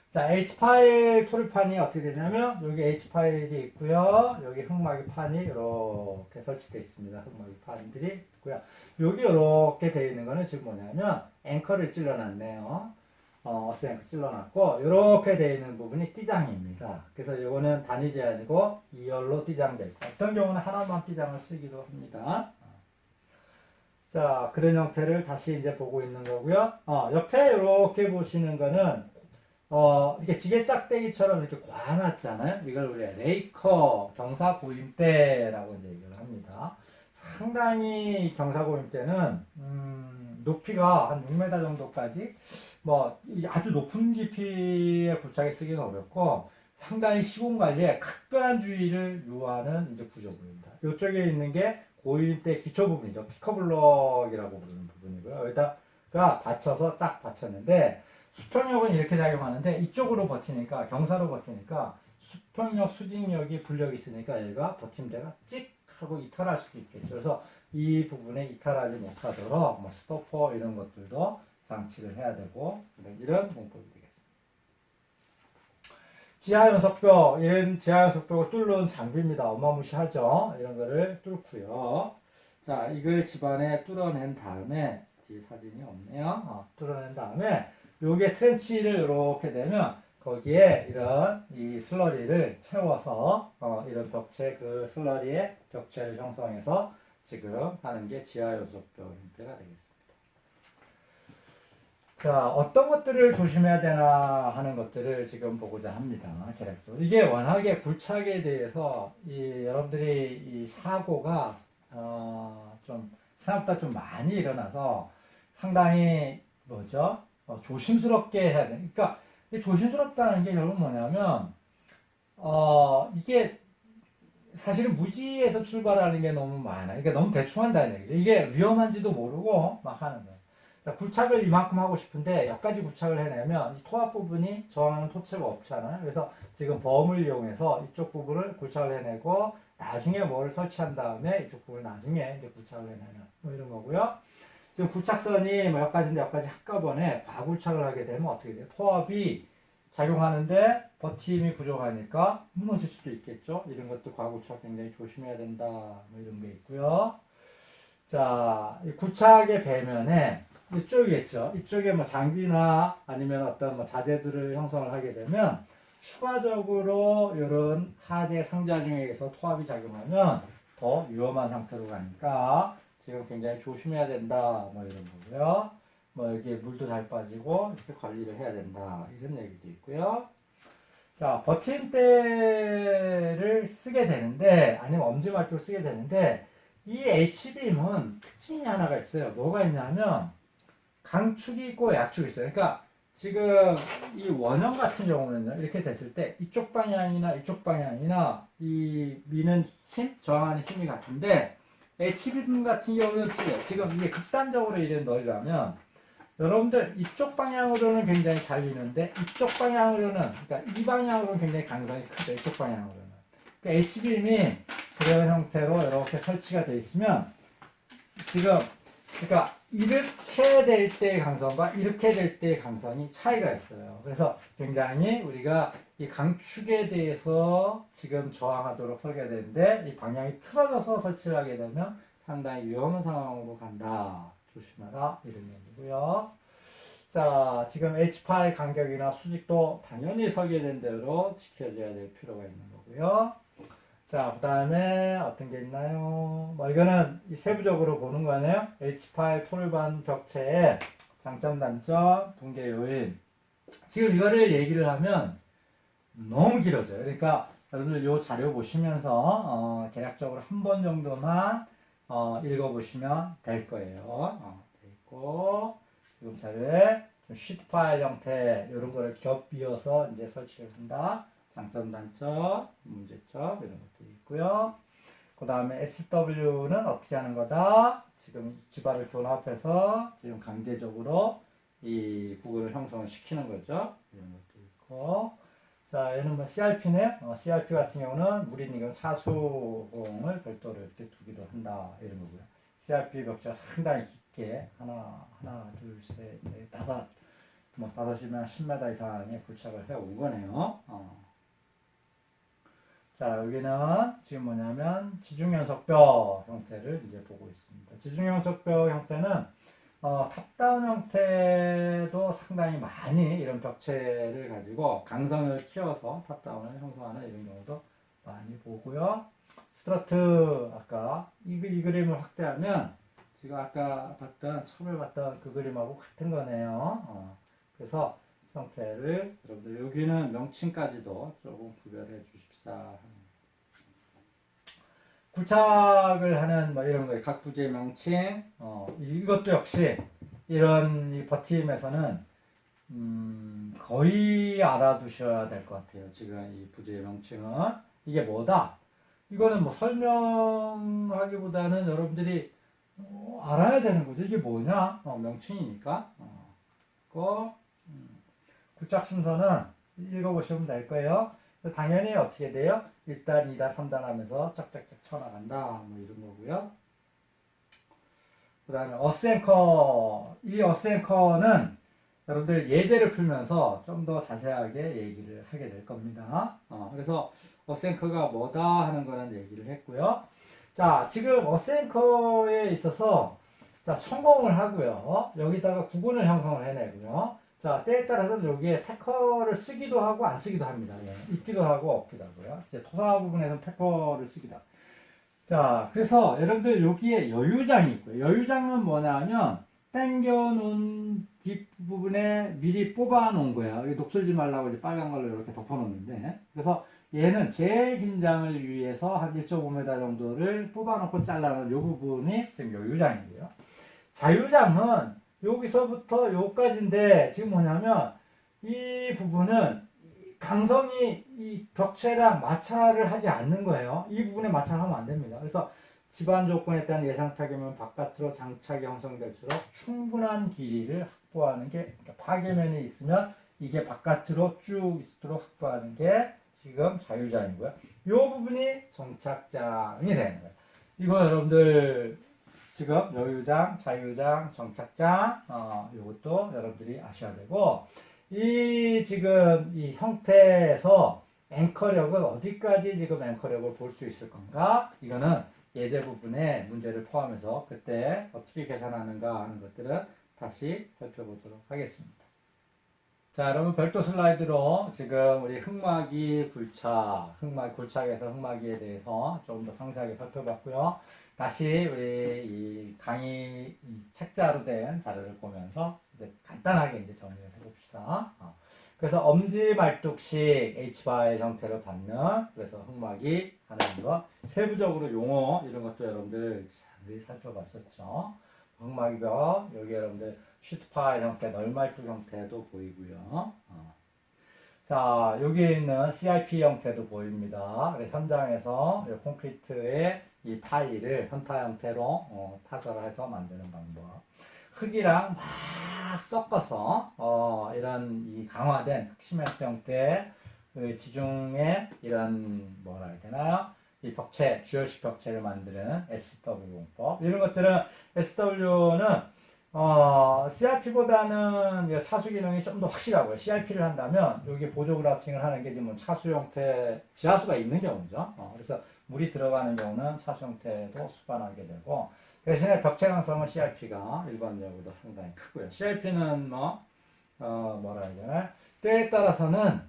자, H파일 토르판이 어떻게 되냐면, 여기 H파일이 있고요. 여기 흑마기 판이 이렇게 설치되어 있습니다. 흑마기 판들이 있고요. 여기 이렇게 되어 있는 거는 지금 뭐냐면, 앵커를 찔러놨네요. 어스앵커 찔러놨고, 이렇게 되어 있는 부분이 띠장입니다. 그래서 이거는 단위제 아니고 2열로 띠장되어 있고, 어떤 경우는 하나만 띠장을 쓰기도 합니다. 자, 그런 형태를 다시 이제 보고 있는 거고요. 옆에 이렇게 보시는 거는 이렇게 지게 짝대기처럼 이렇게 꽈놨잖아요. 이걸 우리가 레이커 경사고임대라고 이제 얘기를 합니다. 상당히 경사고임대는 높이가 한 6m 정도까지 뭐 아주 높은 깊이의 굴착에 쓰기는 어렵고 상당히 시공 관리에 각별한 주의를 요하는 이제 구조물입니다. 이쪽에 있는 게 고임대 기초 부분이죠. 피커블럭이라고 부르는 부분이고요. 여기다가 받쳐서 딱 받쳤는데 수평력은 이렇게 작용하는데 이쪽으로 버티니까 경사로 버티니까 수평력 수직력이 불력이 있으니까 얘가 버팀대가 찍 하고 이탈할 수도 있겠죠. 그래서 이 부분에 이탈하지 못하도록 뭐 스토퍼 이런 것들도 장치를 해야 되고 이런 공법이 되겠습니다. 지하연석벽, 이런 지하연석벽을 뚫는 장비입니다. 어마무시하죠. 이런 거를 뚫고요. 자, 이걸 집안에 뚫어낸 다음에 뒤에 사진이 없네요. 뚫어낸 다음에 요게 트렌치를 이렇게 되면 거기에 이런 이 슬러리를 채워서 이런 벽체 그 슬러리의 벽체를 형성해서 지금 하는 게 지하연석벽 형태가 되겠습니다. 자, 어떤 것들을 조심해야 되나 하는 것들을 지금 보고자 합니다. 계략적으로. 이게 워낙에 굴착에 대해서 여러분들이 이 사고가 좀 생각보다 좀 많이 일어나서 상당히 뭐죠? 조심스럽게 해야 돼. 그러니까 조심스럽다는 게 결국 뭐냐면 이게 사실은 무지에서 출발하는 게 너무 많아. 그러니까 너무 대충 한다는 얘기죠. 이게 위험한지도 모르고 막 하는 거예요. 그러니까 굴착을 이만큼 하고 싶은데 여기까지 굴착을 해내면 이 토합 부분이 저항하는 토체가 없잖아요. 그래서 지금 범을 이용해서 이쪽 부분을 굴착을 해내고 나중에 뭐를 설치한 다음에 이쪽 부분을 나중에 이제 굴착을 해내는 뭐 이런 거고요. 지금 굴착선이 뭐 여기까지인데 여기까지 한꺼번에 과굴착을 하게 되면 어떻게 돼요? 토합이 작용하는데 버팀이 부족하니까 무너질 수도 있겠죠. 이런 것도 과굴착 굉장히 조심해야 된다. 뭐 이런 게 있고요. 자, 이 굴착의 배면에 이쪽이겠죠. 이쪽에 뭐 장비나 아니면 어떤 뭐 자재들을 형성을 하게 되면 추가적으로 이런 하재 상자 중에서 토합이 작용하면 더 위험한 상태로 가니까 지금 굉장히 조심해야 된다. 뭐 이런 거고요. 뭐 여기에 물도 잘 빠지고 이렇게 관리를 해야 된다. 이런 얘기도 있고요. 자, 버팀대를 쓰게 되는데 아니면 엄지발톱을 쓰게 되는데 이 H빔은 특징이 하나가 있어요. 뭐가 있냐면 강축이 있고 약축이 있어요. 그러니까 지금 이 원형 같은 경우는요. 이렇게 됐을 때 이쪽 방향이나 이 미는 힘, 저항하는 힘이 같은데 H빔 같은 경우는 틀려요. 지금 이게 극단적으로 이래 넣으려면 여러분들 이쪽 방향으로는 굉장히 잘 미는데 이쪽 방향으로는 그러니까 이 방향으로는 굉장히 강성이 크죠. 이쪽 방향으로는. 그러니까 H빔이 그런 형태로 이렇게 설치가 되어 있으면 지금 그러니까 이렇게 될 때의 강성과 이렇게 될 때의 강성이 차이가 있어요. 그래서 굉장히 우리가 이 강축에 대해서 지금 저항하도록 설계되는데 이 방향이 틀어져서 설치를 하게 되면 상당히 위험한 상황으로 간다. 조심하라 이런 얘기고요. 자, 지금 H8 간격이나 수직도 당연히 설계된 대로 지켜져야 될 필요가 있는 거고요. 자, 그 다음에 어떤 게 있나요? 뭐 이거는 세부적으로 보는 거네요. H8 토르반 벽체의 장점, 단점, 붕괴 요인. 지금 이거를 얘기를 하면 너무 길어져요. 그러니까 여러분들 이 자료 보시면서 대략적으로 한 번 정도만 읽어보시면 될 거예요. 있고 지금 자료에 쉬트 파일 형태 이런 거를 겹이어서 이제 설치를 한다. 장점, 단점, 문제점 이런 것들이 있고요. 그 다음에 SW는 어떻게 하는 거다? 지금 지발을 교합해서 지금 강제적으로 이 부근을 형성을 시키는 거죠. 이런 것도 있고. 자, 얘는 뭐 CRP네. CRP 같은 경우는 물이 있는 차수공을 별도로 이렇게 두기도 한다. 이런 거고요. CRP 벽체가 상당히 깊게 하나, 둘, 셋, 넷, 다섯 뭐 5시면 10m 이상의 굴착을 해온 거네요. 자, 여기는 지금 뭐냐면 지중연석뼈 형태를 이제 보고 있습니다. 지중연석뼈 형태는 탑다운 형태도 상당히 많이 이런 벽체를 가지고 강성을 키워서 탑다운을 형성하는 이런 경우도 많이 보고요. 스트러트 아까 이 그림을 확대하면 지금 아까 처음에 봤던 그 그림하고 같은 거네요. 그래서 형태를 여러분들 여기는 명칭까지도 조금 구별해 주십사. 굴착을 하는 뭐 이런 거예요. 각 부지의 명칭. 이것도 역시 이런 이 버팀에서는 거의 알아두셔야 될 것 같아요. 지금 이 부지의 명칭은 이게 뭐다. 이거는 뭐 설명하기보다는 여러분들이 알아야 되는 거죠. 이게 뭐냐? 명칭이니까. 굴착 순서는 읽어보시면 될 거예요. 당연히 어떻게 돼요? 1단, 2단, 3단 하면서 짝짝짝 쳐나간다. 뭐 이런 거고요. 그 다음에 어스앵커. 이 어스앵커는 여러분들 예제를 풀면서 좀 더 자세하게 얘기를 하게 될 겁니다. 그래서 어스앵커가 뭐다 하는 거는 얘기를 했고요. 자, 지금 어스앵커에 있어서 자, 천공을 하고요. 여기다가 구근을 형성을 해내고요. 자, 때에 따라서는 여기에 패커를 쓰기도 하고 안 쓰기도 합니다. 있기도 하고 없기도 하고요. 이제 토사 부분에서는 패커를 쓰기도 하고. 자, 그래서 여러분들 여기에 여유장이 있고요. 여유장은 뭐냐면 당겨놓은 뒷부분에 미리 뽑아놓은 거야. 여기 녹슬지 말라고 이제 빨간 걸로 이렇게 덮어놓는데, 그래서 얘는 재긴장을 위해서 한 1.5m 정도를 뽑아놓고 잘라놓은 이 부분이 지금 여유장이고요. 자유장은 여기서부터 여기까지인데 지금 뭐냐면 이 부분은 강성이 이 벽체랑 마찰을 하지 않는 거예요. 이 부분에 마찰하면 안 됩니다. 그래서 집안 조건에 따른 예상 파괴면 바깥으로 장착이 형성될수록 충분한 길이를 확보하는 게, 그러니까 파괴면이 있으면 이게 바깥으로 쭉 있도록 확보하는 게 지금 자유장이고요. 이 부분이 정착장이 되는 거예요. 이거 여러분들 지금 여유장, 자유장, 정착장, 이것도 여러분들이 아셔야 되고, 이 지금 이 형태에서 앵커력은 어디까지 지금 앵커력을 볼 수 있을 건가? 이거는 예제 부분에 문제를 포함해서 그때 어떻게 계산하는가 하는 것들은 다시 살펴보도록 하겠습니다. 자, 여러분 별도 슬라이드로 지금 우리 흑마기 굴착, 굴착에서 흑마기에 대해서 조금 더 상세하게 살펴봤고요. 다시 우리 이 강의 이 책자로 된 자료를 보면서 이제 간단하게 이제 정리를 해봅시다. 그래서 엄지 말뚝식 H바의 형태를 받는, 그래서 흑마기 하는 거, 세부적으로 용어 이런 것도 여러분들 자세히 살펴봤었죠. 흑마기가 여기 여러분들 슈트파의 형태, 널말뚝 형태도 보이고요. 자, 여기 있는 CIP 형태도 보입니다. 현장에서 콘크리트의 이 타일을 현타 형태로 타설해서 만드는 방법. 흙이랑 막 섞어서 이런 이 강화된 흑시멘트 형태의 그 지중의 이런 뭐라 해야 되나요? 이 벽체, 주열식 벽체를 만드는 SW 공법. 이런 것들은 SW는 CRP보다는 차수 기능이 좀 더 확실하고요. CRP를 한다면 여기 보조 그라프팅을 하는 게 지금 차수 형태, 지하수가 있는 경우죠. 그래서 물이 들어가는 경우는 차수 형태도 수반하게 되고, 대신에 벽체 강성은 CRP가 일반적으로 상당히 크고요. CRP는 뭐라 해야 되나? 때에 따라서는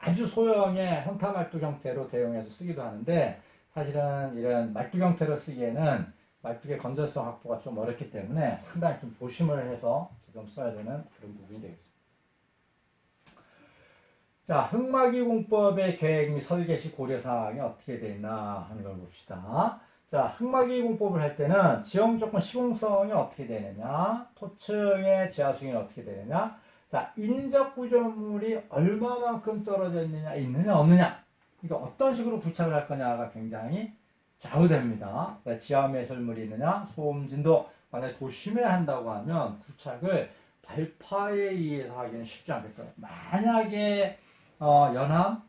아주 소형의 현타말뚝 형태로 대용해서 쓰기도 하는데, 사실은 이런 말뚝 형태로 쓰기에는 말뚝의 건전성 확보가 좀 어렵기 때문에 상당히 좀 조심을 해서 지금 써야 되는 그런 부분이 되겠습니다. 자, 흑마기 공법의 계획 및 설계 시 고려사항이 어떻게 되어 있나 하는 걸 봅시다. 자, 흑마기 공법을 할 때는 지형 조건 시공성이 어떻게 되느냐, 토층의 지하수익이 어떻게 되느냐, 자, 인적 구조물이 얼마만큼 떨어져 있느냐 없느냐, 이거 어떤 식으로 구착을 할 거냐가 굉장히 좌우됩니다. 지하 매설물이 있느냐, 소음, 진도, 만약에 도심에 한다고 하면 구착을 발파에 의해서 하기는 쉽지 않겠죠. 만약에 연암,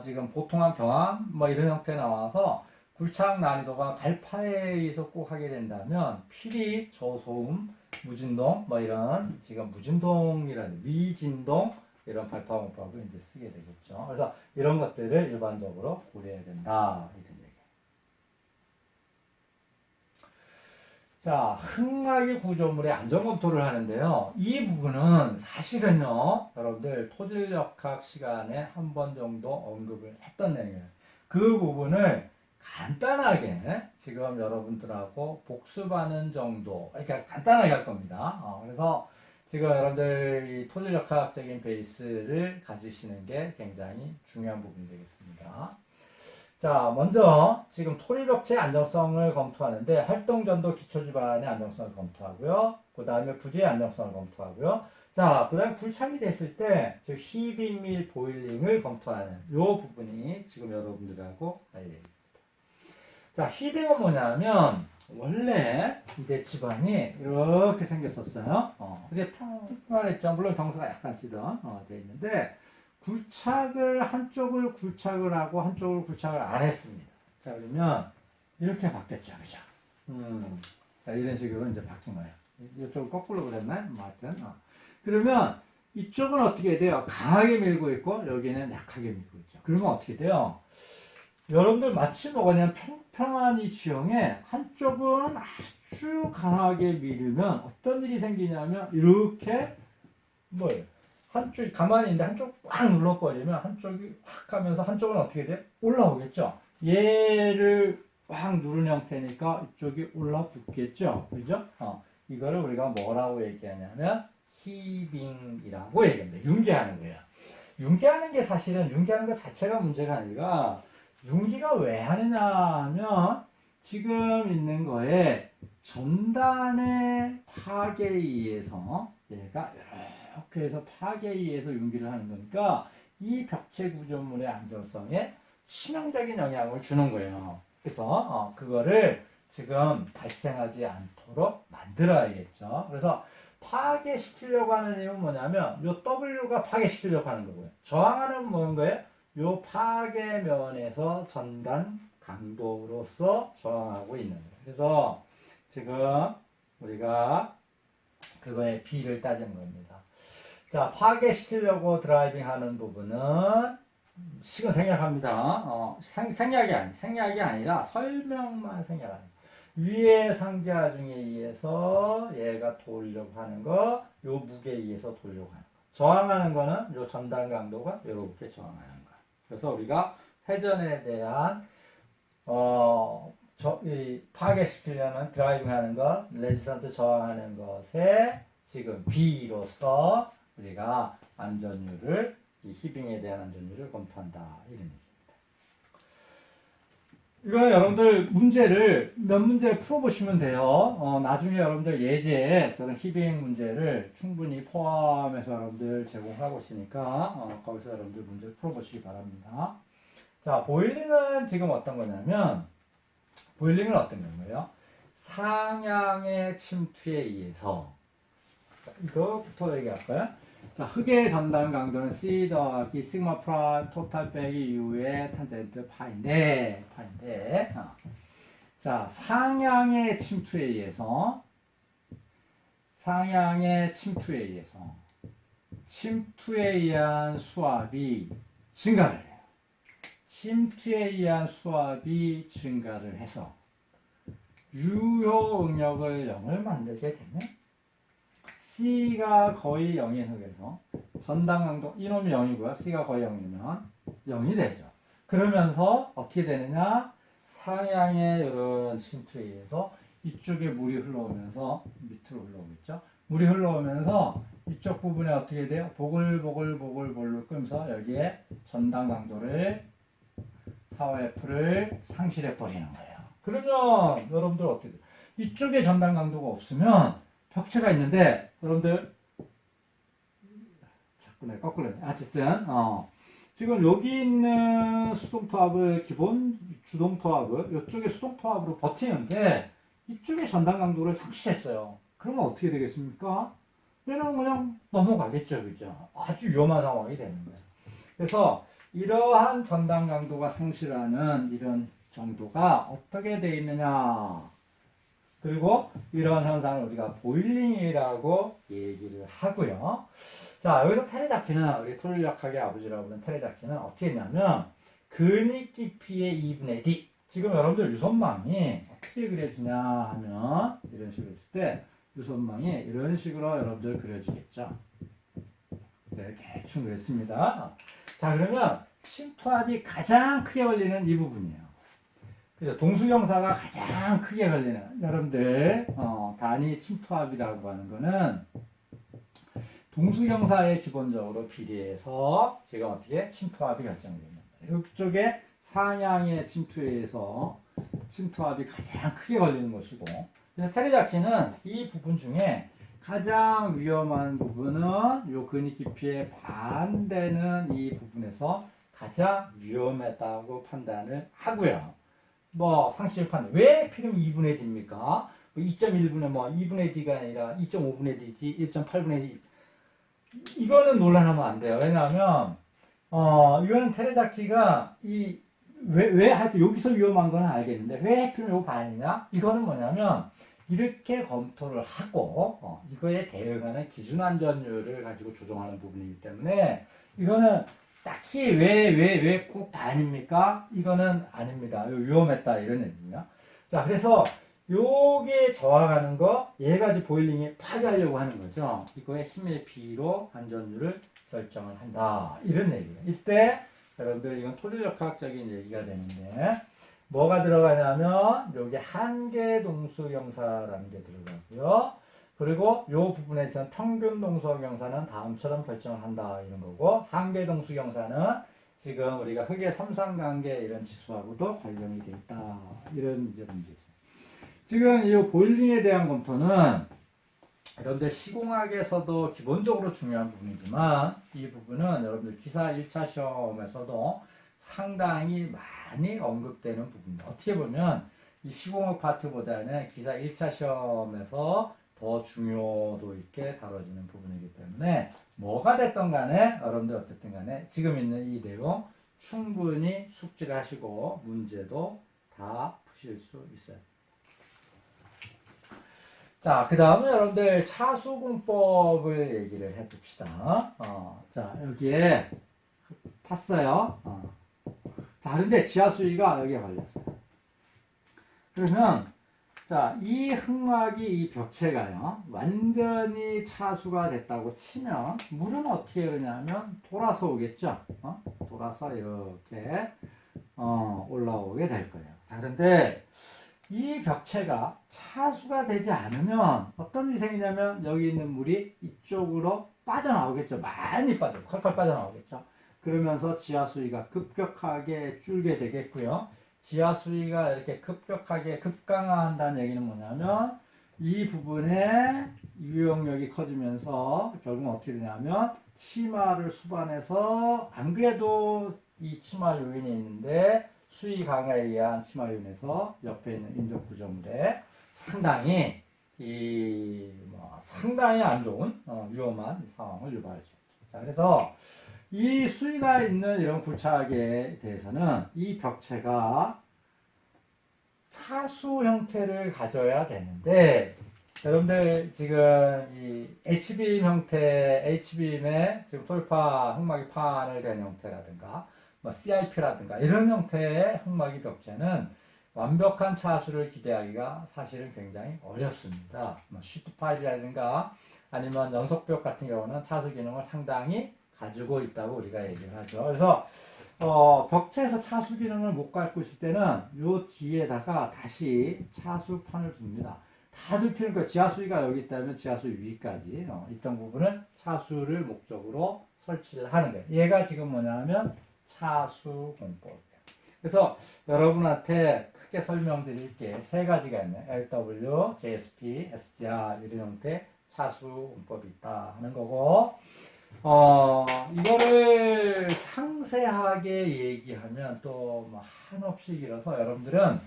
지금 보통한 경암, 이런 형태 나와서 굴착 난이도가 발파에 의해서 꼭 하게 된다면 필히 저소음, 무진동 뭐 이런 지금 무진동이라는 미진동 이런 발파공법을 이제 쓰게 되겠죠. 그래서 이런 것들을 일반적으로 고려해야 된다 이런 얘기. 자, 흙막이 구조물의 안전 검토를 하는데요. 이 부분은 사실은요, 여러분들 토질역학 시간에 한 번 정도 언급을 했던 내용이에요. 그 부분을 간단하게 지금 여러분들하고 복습하는 정도, 그러니까 간단하게 할 겁니다. 그래서 지금 여러분들 이 토질역학적인 베이스를 가지시는 게 굉장히 중요한 부분이 되겠습니다. 자, 먼저 지금 토리벽체의 안정성을 검토하는데 활동전도 기초지반의 안정성을 검토하고요. 그 다음에 부재의 안정성을 검토하고요. 자, 그 다음에 불참이 됐을 때, 즉 히빙 및 보일링을 검토하는 이 부분이 지금 여러분들하고 관련입니다. 자, 히빙은 뭐냐면 원래 이제 집안이 이렇게 생겼었어요. 이게 평평했죠. 물론 경사가 약간 쓰던 돼 있는데 굴착을 한쪽을 굴착을 하고 한쪽을 굴착을 안 했습니다. 자, 그러면 이렇게 바뀌었죠, 그죠? 자, 이런 식으로 이제 바뀐 거예요. 이쪽을 거꾸로 그랬나요? 하여튼. 그러면 이쪽은 어떻게 돼요? 강하게 밀고 있고 여기는 약하게 밀고 있죠. 그러면 어떻게 돼요? 여러분들 마치 뭐냐면 평평한 이 지형에 한쪽은 아주 강하게 밀면 어떤 일이 생기냐면 이렇게 뭐예요? 한쪽이 가만히 있는데 한쪽 꽉 눌러버리면 한쪽이 확 하면서 한쪽은 어떻게 돼? 올라오겠죠? 얘를 꽉 누른 형태니까 이쪽이 올라붙겠죠? 그죠? 이거를 우리가 뭐라고 얘기하냐면 히빙이라고 얘기합니다. 융기하는 거예요. 융기하는 게 사실은 융기하는 것 자체가 문제가 아니라 융기가 왜 하느냐 하면 지금 있는 거에 전단의 파괴에 의해서 얘가 이렇게 해서 파괴에 의해서 융기를 하는 거니까 이 벽체 구조물의 안정성에 치명적인 영향을 주는 거예요. 그래서 그거를 지금 발생하지 않도록 만들어야겠죠. 그래서 파괴시키려고 하는 이유는 뭐냐면 요 W가 파괴시키려고 하는 거고요. 저항하는 뭐인 거예요? 요 파괴면에서 전단 강도로서 저항하고 있는 거예요. 그래서 지금 우리가 그거의 B를 따지는 겁니다. 자, 파괴시키려고 드라이빙 하는 부분은 식은 생략합니다. 생략이 아니라 설명만 생략합니다. 위의 상자 중에 의해서 얘가 돌려고 하는 거, 요 무게에 의해서 돌려고 하는 거. 저항하는 거는 요 전단 강도가 이렇게 저항하는 거. 그래서 우리가 회전에 대한 파괴시키려면 드라이빙 하는 것, 레지스턴트 저항하는 것에 지금 B로서 우리가 안전율을, 이 히빙에 대한 안전율을 검토한다. 이런 얘기입니다. 이거 여러분들 문제를 몇 문제 풀어보시면 돼요. 나중에 여러분들 예제에 저는 히빙 문제를 충분히 포함해서 여러분들 제공하고 있으니까 거기서 여러분들 문제를 풀어보시기 바랍니다. 자, 보일링은 지금 어떤 거냐면 보일링은 어떤 거예요? 상향의 침투에 의해서, 자, 이거부터 얘기할까요? 자, 흙의 전단 강도는 C 더하기 시그마 프라임 토탈 빼기 U의 탄젠트 파인데, 자, 상향의 침투에 의해서 침투에 의한 수압이 증가를 해요. 침투에 의한 수압이 증가를 해서 유효 응력을 0을 만들게 되면 C가 거의 0인 흙에서 전단 강도 이놈이 0이고요. C가 거의 0이면 0이 되죠. 그러면서 어떻게 되느냐? 상향의 이런 침투에 의해서 이쪽에 물이 흘러오면서 밑으로 흘러오겠죠. 물이 흘러오면서 이쪽 부분에 어떻게 돼요? 보글보글 끄면서 여기에 전단 강도를 타워 F를 상실해 버리는 거예요. 그러면 여러분들 어떻게 돼요? 이쪽에 전단 강도가 없으면 벽체가 있는데 여러분들 자꾸 내가 거꾸로 해. 어쨌든 지금 여기 있는 수동토합을 기본 주동토합을 이쪽에 수동토합으로 버티는데 이쪽에 전단 강도를 상실했어요. 그러면 어떻게 되겠습니까? 얘는 그냥 넘어가겠죠, 그죠? 아주 위험한 상황이 되는 거예요. 그래서 이러한 전단 강도가 상실하는 이런 정도가 어떻게 돼 있느냐? 그리고 이런 현상을 우리가 보일링이라고 얘기를 하고요. 자, 여기서 테레자키는 우리 토일력학의 아버지라고 부르는 테레자키는 어떻게 했냐면 근익 깊이의 2분의 D. 지금 여러분들 유선망이 어떻게 그려지냐 하면 이런 식으로 있을 때 유선망이 이런 식으로 여러분들 그려지겠죠. 네, 대충 그랬습니다. 자, 그러면 침투압이 가장 크게 걸리는 이 부분이에요. 그래서 동수경사가 가장 크게 걸리는 여러분들 단위 침투압이라고 하는 거는 동수경사에 기본적으로 비례해서 지금 어떻게 침투압이 결정됩니다. 이쪽에 상향의 침투에 의해서 침투압이 가장 크게 걸리는 것이고, 그래서 테레자키는 이 부분 중에 가장 위험한 부분은 요 근익 깊이에 반대는 이 부분에서 가장 위험하다고 판단을 하고요. 뭐 상식 판단 왜 필름 2분의 D입니까? 2.1분의 뭐 2분의 D가 아니라 2.5분의 D지 1.8분의 D 이거는 논란하면 안 돼요. 왜냐하면 이거는 테레자키가 왜 하여튼 여기서 위험한 건 알겠는데 왜 하필 요 반이냐? 이거는 뭐냐면 이렇게 검토를 하고 이거에 대응하는 기준 안전율을 가지고 조정하는 부분이기 때문에 이거는 딱히 왜 꼭 반입니까? 이거는 아닙니다. 위험했다 이런 얘기냐. 자, 그래서 요게 저항하는 거 얘가 이제 보일링에 파괴하려고 하는 거죠. 이거의 힘의 비로 안전율을 결정을 한다 이런 얘기예요. 이때 여러분들 이건 토리력학적인 얘기가 되는데 뭐가 들어가냐면 요게 한계동수경사라는 게 들어가고요. 그리고 요 부분에서는 평균동수경사는 다음처럼 결정을 한다 이런 거고, 한계동수경사는 지금 우리가 흑의 삼상관계 이런 지수하고도 관련이 돼 있다 이런 이제 문제 있어요. 지금 이 보일링에 대한 검토는 여러분들 시공학에서도 기본적으로 중요한 부분이지만 이 부분은 여러분들 기사 1차 시험에서도 상당히 많이 언급되는 부분입니다. 어떻게 보면 이 시공학 파트보다는 기사 1차 시험에서 더 중요도 있게 다뤄지는 부분이기 때문에 뭐가 됐든 간에 여러분들 어쨌든 간에 지금 있는 이 내용 충분히 숙지를 하시고 문제도 다 푸실 수 있어요. 자, 그 다음에 여러분들 차수공법을 얘기를 해봅시다. 자, 여기에 팠어요. 자, 근데 지하수위가 여기에 걸렸어요. 그러면 자, 이 흑막이 이 벽체가요 완전히 차수가 됐다고 치면 물은 어떻게 그러냐면 돌아서 오겠죠. 돌아서 이렇게 올라오게 될 거예요. 자, 그런데 이 벽체가 차수가 되지 않으면 어떤 일이 생기냐면 여기 있는 물이 이쪽으로 빠져나오겠죠. 많이 콸콸 빠져나오겠죠. 그러면서 지하수위가 급격하게 줄게 되겠고요. 지하수위가 이렇게 급격하게 급강화한다는 얘기는 뭐냐면 이 부분에 유용력이 커지면서 결국은 어떻게 되냐면 치마를 수반해서 안 그래도 이 치마 요인이 있는데 수위 강화에 의한 치마 요인에서 옆에 있는 인접 구조물에 상당히 상당히 안 좋은 위험한 상황을 유발하죠. 자, 그래서 이 수위가 있는 이런 굴착에 대해서는 이 벽체가 차수 형태를 가져야 되는데 여러분들 지금 이 H빔 형태, H빔의 지금 돌파 흑막이 판을 된 형태라든가 뭐 CIP라든가 이런 형태의 흑막이 벽체는 완벽한 차수를 기대하기가 사실은 굉장히 어렵습니다. 뭐 시트 파일이라든가 아니면 연속벽 같은 경우는 차수 기능을 상당히 가지고 있다고 우리가 얘기를 하죠. 그래서 벽체에서 차수 기능을 못 갖고 있을 때는 요 뒤에다가 다시 차수판을 둡니다. 다둘 필요는 그 지하수위가 여기 있다면 지하수위 위까지 있던 부분을 차수를 목적으로 설치를 하는 거예요. 얘가 지금 뭐냐면 차수 공법이에요. 그래서 여러분한테 크게 설명드릴 게 세 가지가 있네요. LW, JSP, SGR 이런 형태 차수 공법이 있다 하는 거고, 이거를 상세하게 얘기하면 또 뭐 한없이 길어서 여러분들은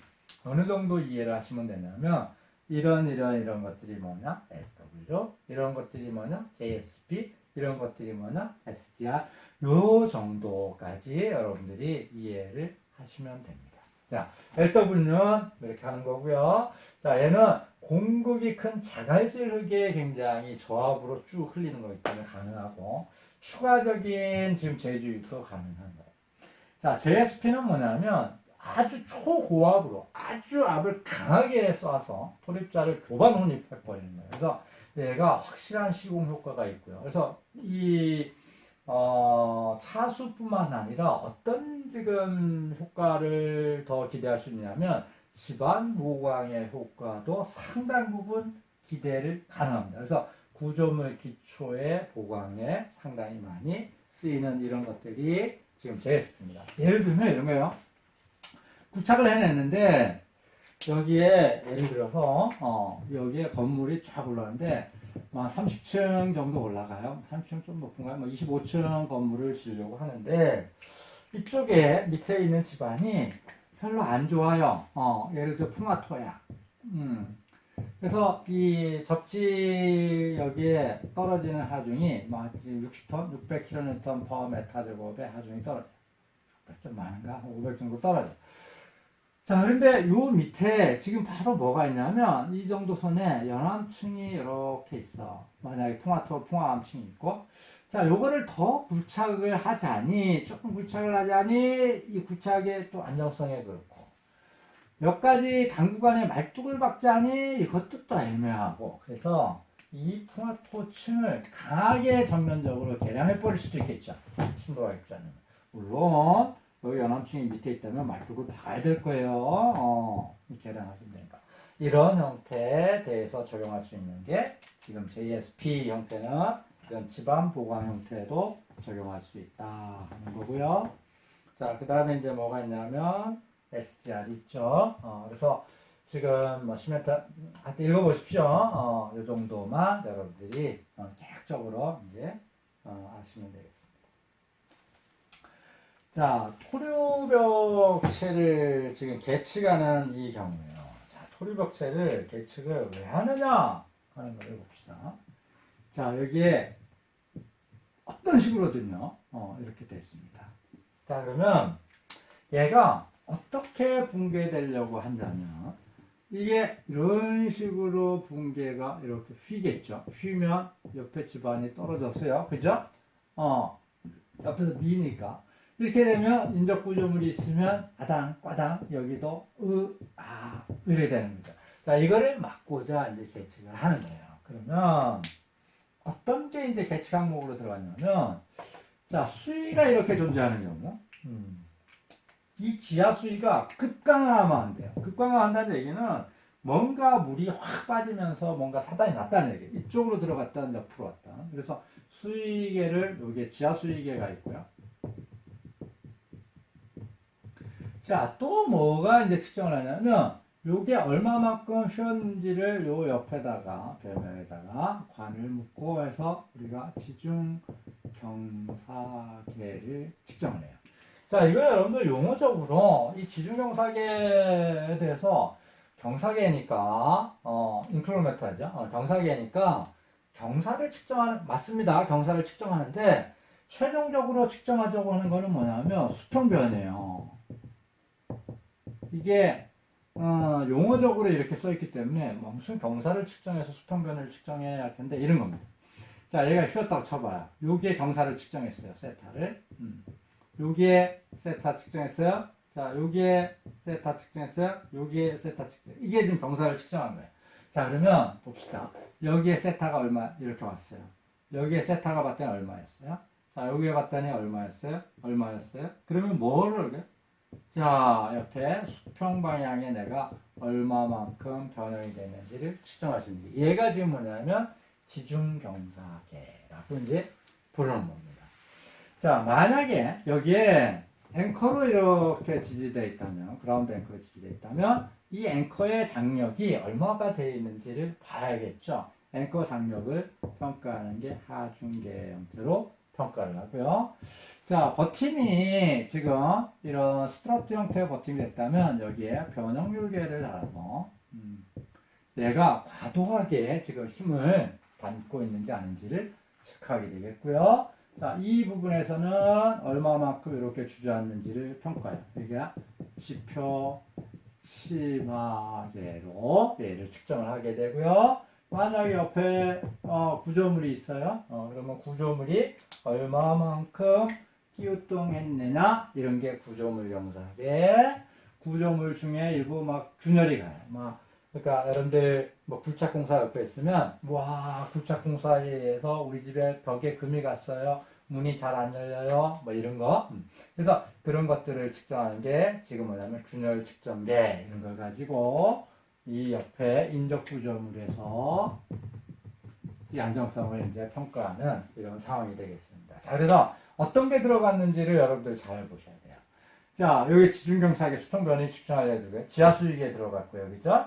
어느 정도 이해를 하시면 되냐면 이런 것들이 뭐냐 LW, 이런 것들이 뭐냐 JSP, 이런 것들이 뭐냐 SGR, 요 정도까지 여러분들이 이해를 하시면 됩니다. 자, LW는 이렇게 하는 거고요. 자, 얘는 공극이 큰 자갈질 흙에 굉장히 저압으로 쭉 흘리는 거기 때문에 가능하고 추가적인 지금 제주입도 가능한 거예요. 자, JSP는 뭐냐면 아주 초고압으로 아주 압을 강하게 쏴서 토립자를 조반 혼입해버리는 거예요. 그래서 얘가 확실한 시공 효과가 있고요. 그래서 이 차수뿐만 아니라 어떤 지금 효과를 더 기대할 수 있냐면 집안 보강의 효과도 상당 부분 기대를 가능합니다. 그래서 구조물 기초의 보강에 상당히 많이 쓰이는 이런 것들이 지금 JSP입니다. 예를 들면 이런 거예요. 구착을 해냈는데 여기에 예를 들어서 여기에 건물이 쫙 올라가는데 30층 정도 올라가요. 30층 좀 높은가요? 25층 건물을 지으려고 하는데 이쪽에 밑에 있는 집안이 별로 안 좋아요. 예를 들어 풍화토야. 그래서 이 접지 여기에 떨어지는 하중이 60톤, 600kN per 메타 제곱의 하중이 떨어져요. 600 좀 많은가? 500 정도 떨어져요. 자, 그런데 요 밑에 지금 바로 뭐가 있냐면 이 정도 선에 연암층이 이렇게 있어. 만약에 풍화암층이 있고, 자, 요거를 더 굴착을 하자니, 조금 굴착을 하자니 이 굴착의 또 안정성에 그렇고, 몇 가지 당구간에 말뚝을 박자니 이것도 또 애매하고, 그래서 이 풍화토층을 강하게 전면적으로 개량해 버릴 수도 있겠죠. 신도가 있지 않으면. 물론 여기 연암층이 밑에 있다면 말뚝을 박아야 될 거예요. 개량하시면 되니까. 이런 형태에 대해서 적용할 수 있는 게 지금 JSP 형태는 이런 집안 보강 형태에도 적용할 수 있다 하는 거고요. 자, 그 다음에 이제 뭐가 있냐면 SGR 있죠. 그래서 지금 시멘트 한테 읽어보십시오. 이 정도만 여러분들이 계획적으로 이제 아시면 되겠습니다. 자, 토류벽체를 지금 계측하는 이 경우에요. 자, 토류벽체를 계측을 왜 하느냐 하는 걸 봅시다. 자, 여기에 어떤 식으로든요, 이렇게 됐습니다. 자, 그러면 얘가 어떻게 붕괴되려고 한다면 이게 이런 식으로 붕괴가 이렇게 휘겠죠. 휘면 옆에 집안이 떨어졌어요. 그죠? 옆에서 미니까. 이렇게 되면 인적 구조물이 있으면 아당, 꽈당, 여기도 이렇게 되는 거죠. 자, 이거를 막고자 이제 계측을 하는 거예요. 그러면 어떤 게 이제 계측 항목으로 들어갔냐면, 자, 수위가 이렇게 존재하는 경우, 이 지하 수위가 급강하면 안 돼요. 급강한다는 얘기는 뭔가 물이 확 빠지면서 뭔가 사단이 났다는 얘기예요. 이쪽으로 들어갔다, 옆으로 왔다. 그래서 수위계를, 여기에 지하 수위계가 있고요. 자, 또 뭐가 이제 측정을 하냐면, 요게 얼마만큼 휘었는지를 요 옆에다가, 벽면에다가 관을 묶고 해서 우리가 지중 경사계를 측정을 해요. 자, 이거 여러분들 용어적으로 이 지중 경사계에 대해서 경사계니까, 인크로메타죠. 경사계니까 경사를 측정하는, 맞습니다. 경사를 측정하는데, 최종적으로 측정하자고 하는 거는 뭐냐면 수평변이에요. 이게 용어적으로 이렇게 써있기 때문에 무슨 경사를 측정해서 수평변을 측정해야 할 텐데 이런 겁니다. 자, 얘가 휘었다고 쳐봐요. 여기에 경사를 측정했어요. 세타를. 여기에 세타 측정했어요. 자, 여기에 세타 측정했어요. 여기에 세타 측정. 이게 지금 경사를 측정한 거예요. 자, 그러면 봅시다. 여기에 세타가 얼마 이렇게 왔어요. 여기에 세타가 봤더니 얼마였어요? 자, 여기에 봤더니 얼마였어요? 얼마였어요? 그러면 뭐를 자, 옆에 수평 방향에 내가 얼마만큼 변형이 되는지를 측정할 수 있는 게 얘가 지금 뭐냐면 지중경사계라고 이제 부르는 겁니다. 자, 만약에 여기에 앵커로 이렇게 지지되어 있다면, 그라운드 앵커로 지지되어 있다면 이 앵커의 장력이 얼마가 되어 있는지를 봐야겠죠. 앵커 장력을 평가하는 게 하중계 형태로 평가를 하고요. 자, 버팀이 지금 이런 스트러트 형태의 버팀이 됐다면 여기에 변형률계를 달아서 얘가 과도하게 지금 힘을 받고 있는지 아닌지를 체크하게 되겠고요. 자, 이 부분에서는 얼마만큼 이렇게 주저앉는지를 평가해요. 이게 지표 치마계로 얘를 측정을 하게 되고요. 만약에 옆에 구조물이 있어요. 그러면 구조물이 얼마만큼 끼우뚱했느냐 이런 게 구조물 영상에 구조물 중에 일부 막 균열이 가요. 막 그러니까 여러분들 뭐 굴착공사 옆에 있으면 와 굴착공사에 의해서 우리 집에 벽에 금이 갔어요. 문이 잘 안 열려요. 뭐 이런 거. 그래서 그런 것들을 측정하는 게 지금 뭐냐면 균열 측정계 이런 걸 가지고 이 옆에 인적 구조물에서 이 안정성을 이제 평가하는 이런 상황이 되겠습니다. 자, 그래서 어떤 게 들어갔는지를 여러분들 잘 보셔야 돼요. 자, 여기 지중경사하게 수평 변이 측정하려고 지하수위기에 들어갔고요. 그죠?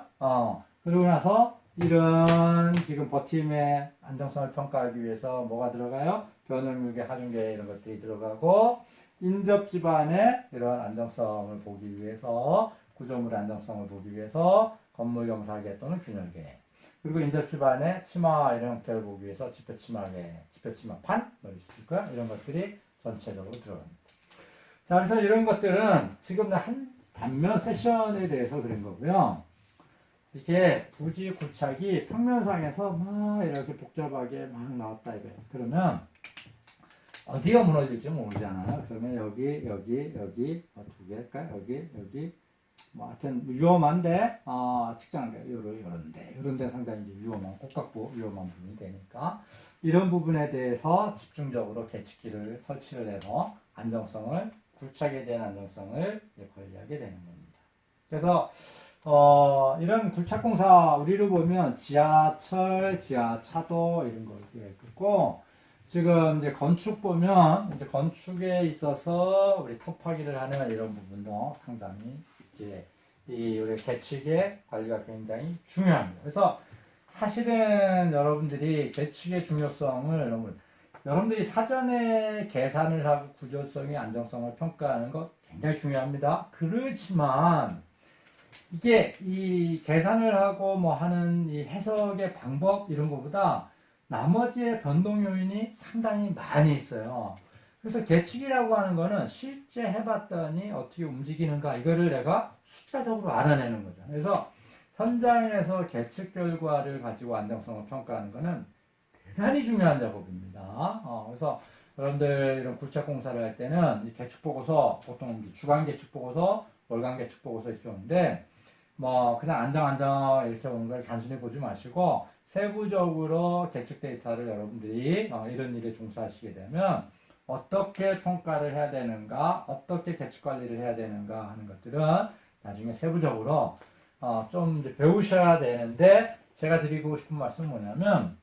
그러고 나서 이런 지금 버팀의 안정성을 평가하기 위해서 뭐가 들어가요? 변형률계, 하중계 이런 것들이 들어가고 인접 집안의 이런 안정성을 보기 위해서 구조물의 안정성을 보기 위해서 건물 영사계 또는 균열계 그리고 인접 집안의 치마 이런 형태를 보기 위해서 지표치마계, 지표치마판 뭐 이런 것들이 전체적으로 들어갑니다. 자, 그래서 이런 것들은 지금 한 단면 세션에 대해서 그런 거고요. 이게 부지 구착이 평면상에서 막 이렇게 복잡하게 막 나왔다 이거예요. 그러면 어디가 무너질지 모르잖아요. 그러면 여기 두 개일까요? 여기 뭐 하여튼 위험한데 측정한데 요런데 상당히 이제 위험한 꼭갖고 위험한 부분이 되니까 이런 부분에 대해서 집중적으로 계측기를 설치를 해서 안정성을 굴착에 대한 안정성을 관리하게 되는 겁니다. 그래서 이런 굴착공사 우리로 보면 지하철, 지하차도 이런 거 있고 지금 이제 건축 보면 이제 건축에 있어서 우리 터파기를 하는 이런 부분도 상당히 이제 이 우리 계측의 관리가 굉장히 중요합니다. 그래서 사실은 여러분들이 계측의 중요성을 여러분들이 사전에 계산을 하고 구조성의 안정성을 평가하는 것 굉장히 중요합니다. 그렇지만 이게 이 계산을 하고 뭐 하는 이 해석의 방법 이런 것보다 나머지의 변동 요인이 상당히 많이 있어요. 그래서 계측이라고 하는 거는 실제 해봤더니 어떻게 움직이는가 이거를 내가 숫자적으로 알아내는 거죠. 그래서 현장에서 계측 결과를 가지고 안정성을 평가하는 거는 대단히 중요한 작업입니다. 그래서 여러분들 이런 굴착 공사를 할 때는 이 계측 보고서 보통 주간 계측 보고서, 월간 계측 보고서 이렇게 오는데 뭐 그냥 안정 이렇게 오는 걸 단순히 보지 마시고 세부적으로 계측 데이터를 여러분들이 이런 일에 종사하시게 되면 어떻게 평가를 해야 되는가, 어떻게 계측 관리를 해야 되는가 하는 것들은 나중에 세부적으로 좀 이제 배우셔야 되는데 제가 드리고 싶은 말씀은 뭐냐면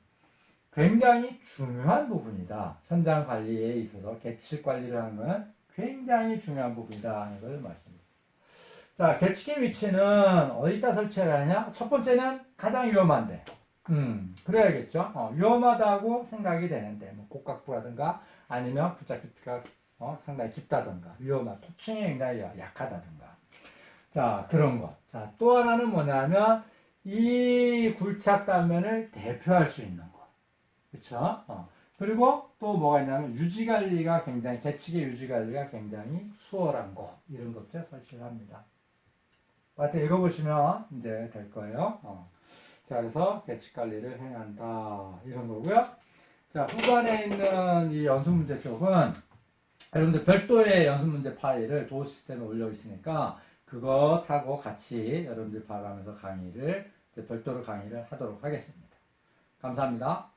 굉장히 중요한 부분이다. 현장 관리에 있어서 계측 관리를 하는 건 굉장히 중요한 부분이다 하는 걸 말씀드립니다. 자, 계측의 위치는 어디다 설치를 하냐? 첫 번째는 가장 위험한데. 그래야겠죠. 위험하다고 생각이 되는데, 뭐, 곡각부라든가, 아니면 부착 깊이가 상당히 깊다든가, 토층이 굉장히 약하다든가. 자, 그런 것. 자, 또 하나는 뭐냐면, 이 굴착 단면을 대표할 수 있는 것. 그쵸? 그리고 또 뭐가 있냐면, 계측의 유지 관리가 굉장히 수월한 것. 이런 것들 설치를 합니다. 하여튼 읽어보시면 이제 될 거예요. 자, 그래서 계측 관리를 행한다. 이런 거고요. 자, 후반에 있는 이 연습 문제 쪽은 여러분들 별도의 연습 문제 파일을 도어 시스템에 올려 있으니까 그것하고 같이 여러분들 봐가면서 별도로 강의를 하도록 하겠습니다. 감사합니다.